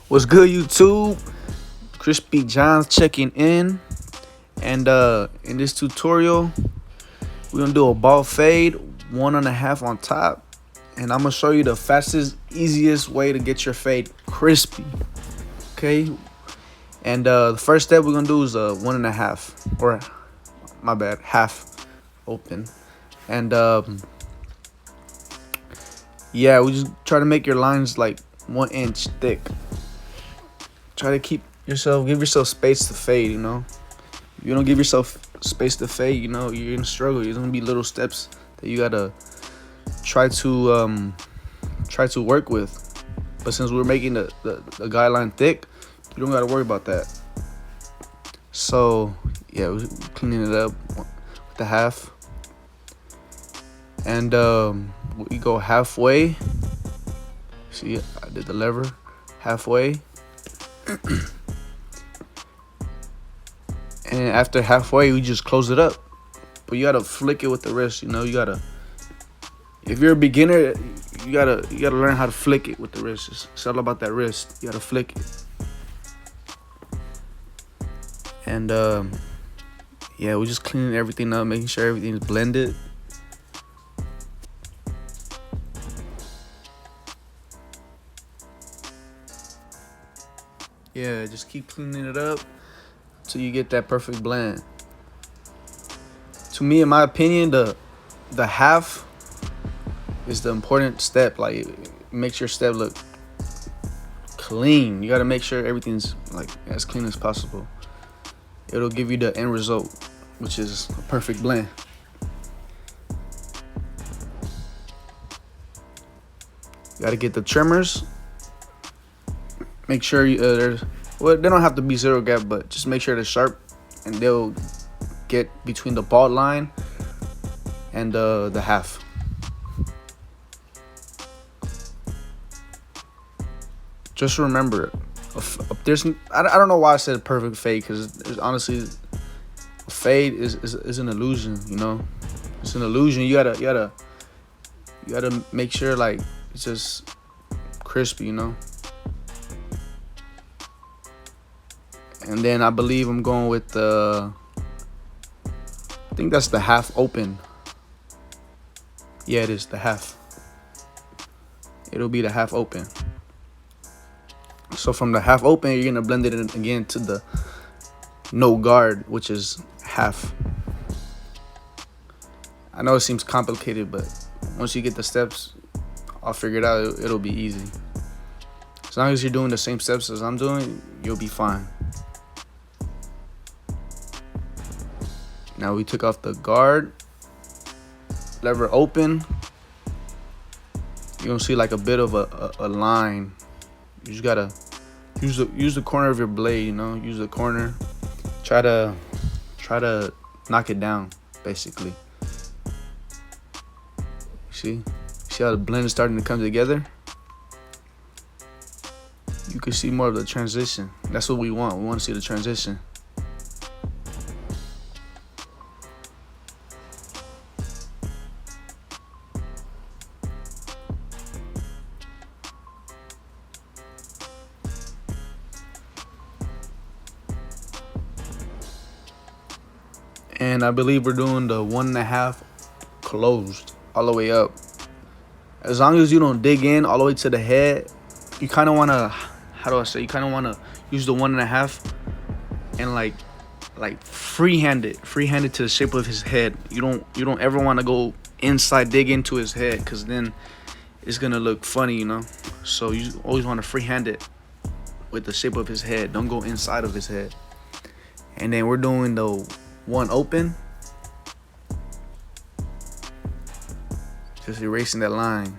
What's good, YouTube? Crispy Johns checking in. And in this tutorial, we're gonna do a ball fade, 1.5 on top. And I'm gonna show you the fastest, easiest way to get your fade crispy. Okay. And the first step we're gonna do is 1.5, or my bad, half open. And yeah, we just try to make your lines like 1 inch thick. Try to give yourself space to fade, you know. If you don't give yourself space to fade, you know, you're gonna struggle. There's gonna be little steps that you gotta try to work with. But since we're making the guideline thick, you don't gotta worry about that. So yeah, we're cleaning it up with the half. And we go halfway. See, I did the lever halfway. And after halfway, we just close it up. But you gotta flick it with the wrist. You know, you gotta. If you're a beginner, you gotta learn how to flick it with the wrist. It's all about that wrist. You gotta flick it. And yeah, we're just cleaning everything up, making sure everything is blended. Yeah, just keep cleaning it up till you get that perfect blend. To me, in my opinion, the half is the important step. Like, it makes your step look clean. You gotta make sure everything's like as clean as possible. It'll give you the end result, which is a perfect blend. You gotta get the trimmers. Make sure there's, well, they don't have to be zero gap, but just make sure they're sharp, and they'll get between the ball line and the half. Just remember, I don't know why I said perfect fade, because honestly, a fade is an illusion. You know, it's an illusion. You gotta make sure like it's just crispy. You know. And then I believe I'm going with I think that's the half open. Yeah, it is the half. It'll be the half open. So from the half open, you're gonna blend it in again to the no guard, which is half. I know it seems complicated, but once you get the steps all figured out, it'll be easy. As long as you're doing the same steps as I'm doing, you'll be fine. Now we took off the guard, lever open. You're gonna see like a bit of a line. You just gotta use the corner of your blade, you know, use the corner. Try to knock it down, basically. See how the blend is starting to come together? You can see more of the transition. That's what we want. We want to see the transition. And I believe we're doing the 1.5 closed all the way up. As long as you don't dig in all the way to the head, you kind of want to, how do I say, you kind of want to use the 1.5 and like freehand it to the shape of his head. You don't ever want to go inside, dig into his head, because then it's gonna look funny, you know. So you always want to freehand it with the shape of his head. Don't go inside of his head. And then we're doing the one open, just erasing that line.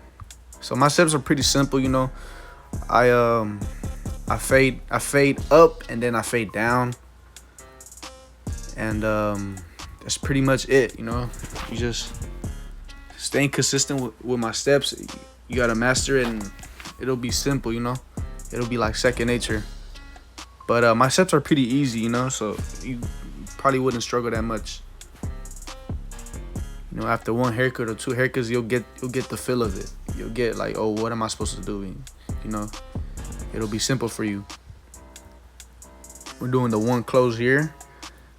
So my steps are pretty simple, you know. I fade up, and then I fade down, and that's pretty much it, you know. You just staying consistent with my steps. You gotta master it, and it'll be simple, you know. It'll be like second nature. But my steps are pretty easy, you know, so you probably wouldn't struggle that much. You know, after one haircut or two haircuts, you'll get the feel of it. You'll get like, oh, what am I supposed to do? You know, it'll be simple for you. We're doing the one close here.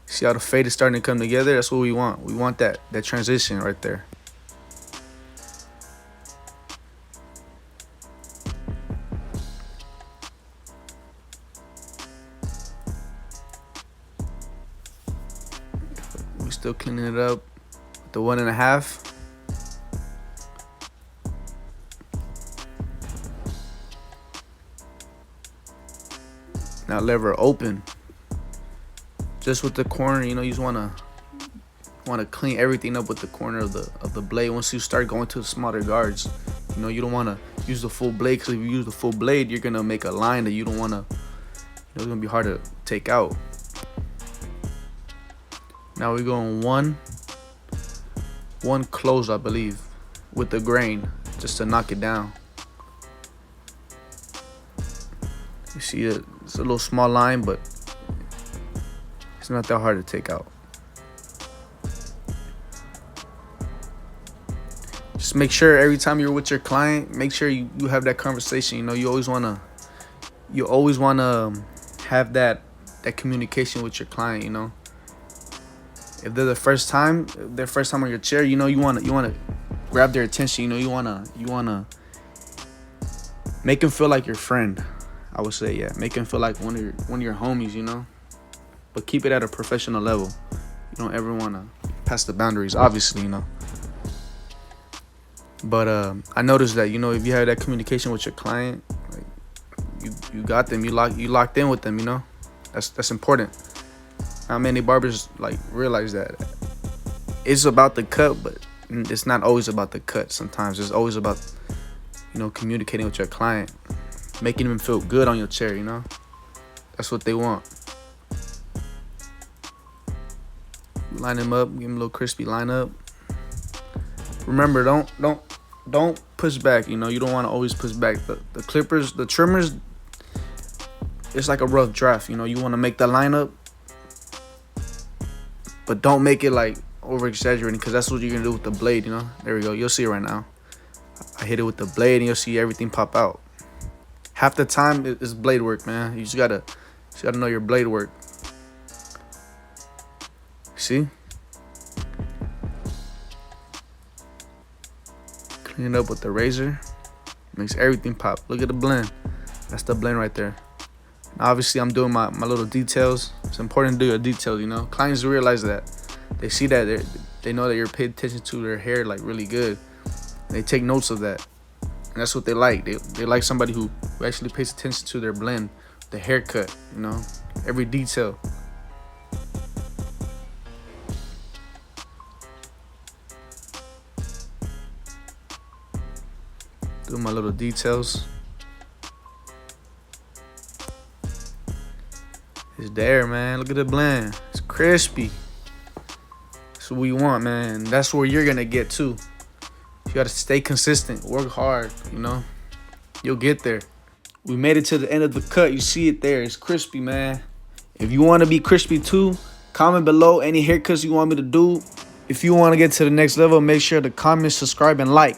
See how the fade is starting to come together? That's what we want. We want that transition right there. We're still cleaning it up with the 1.5. Now lever open. Just with the corner, you know, you just wanna clean everything up with the corner of the blade. Once you start going to the smaller guards, you know, you don't wanna use the full blade, because if you use the full blade, you're gonna make a line that you don't wanna, you know, it's gonna be hard to take out. Now we're going one close, I believe, with the grain, just to knock it down. You see it, it's a little small line, but it's not that hard to take out. Just make sure every time you're with your client, make sure you have that conversation. You know, you always wanna have that communication with your client. You know, if they're their first time on your chair, you know, you wanna grab their attention. You know, you wanna make them feel like your friend. I would say, yeah, make them feel like one of your homies. You know, but keep it at a professional level. You don't ever wanna pass the boundaries, obviously. You know. But I noticed that, you know, if you have that communication with your client, like you got them, you locked in with them, you know. That's important. Not many barbers like realize that. It's about the cut, but it's not always about the cut. Sometimes it's always about, you know, communicating with your client, making them feel good on your chair, you know. That's what they want. Line them up, give them a little crispy line up. Remember, don't push back. You know, you don't want to always push back. The clippers, the trimmers, it's like a rough draft. You know, you want to make the lineup, but don't make it like over exaggerating, because that's what you're gonna do with the blade. You know, there we go. You'll see it right now. I hit it with the blade, and you'll see everything pop out. Half the time it's blade work, man. You just gotta know your blade work. See? Clean it up with the razor. Makes everything pop. Look at the blend. That's the blend right there. And obviously, I'm doing my little details. It's important to do your details, you know. Clients realize that. They see that. They know that you're paying attention to their hair like really good. They take notes of that. And that's what they like. They like somebody who actually pays attention to their blend, the haircut, you know, every detail. Do my little details. It's there, man. Look at the blend. It's crispy. That's what we want, man. That's where you're gonna get to. You gotta stay consistent, work hard, you know. You'll get there. We made it to the end of the cut. You see it there. It's crispy, man. If you want to be crispy too, comment below any haircuts you want me to do. If you want to get to the next level, make sure to comment, subscribe, and like.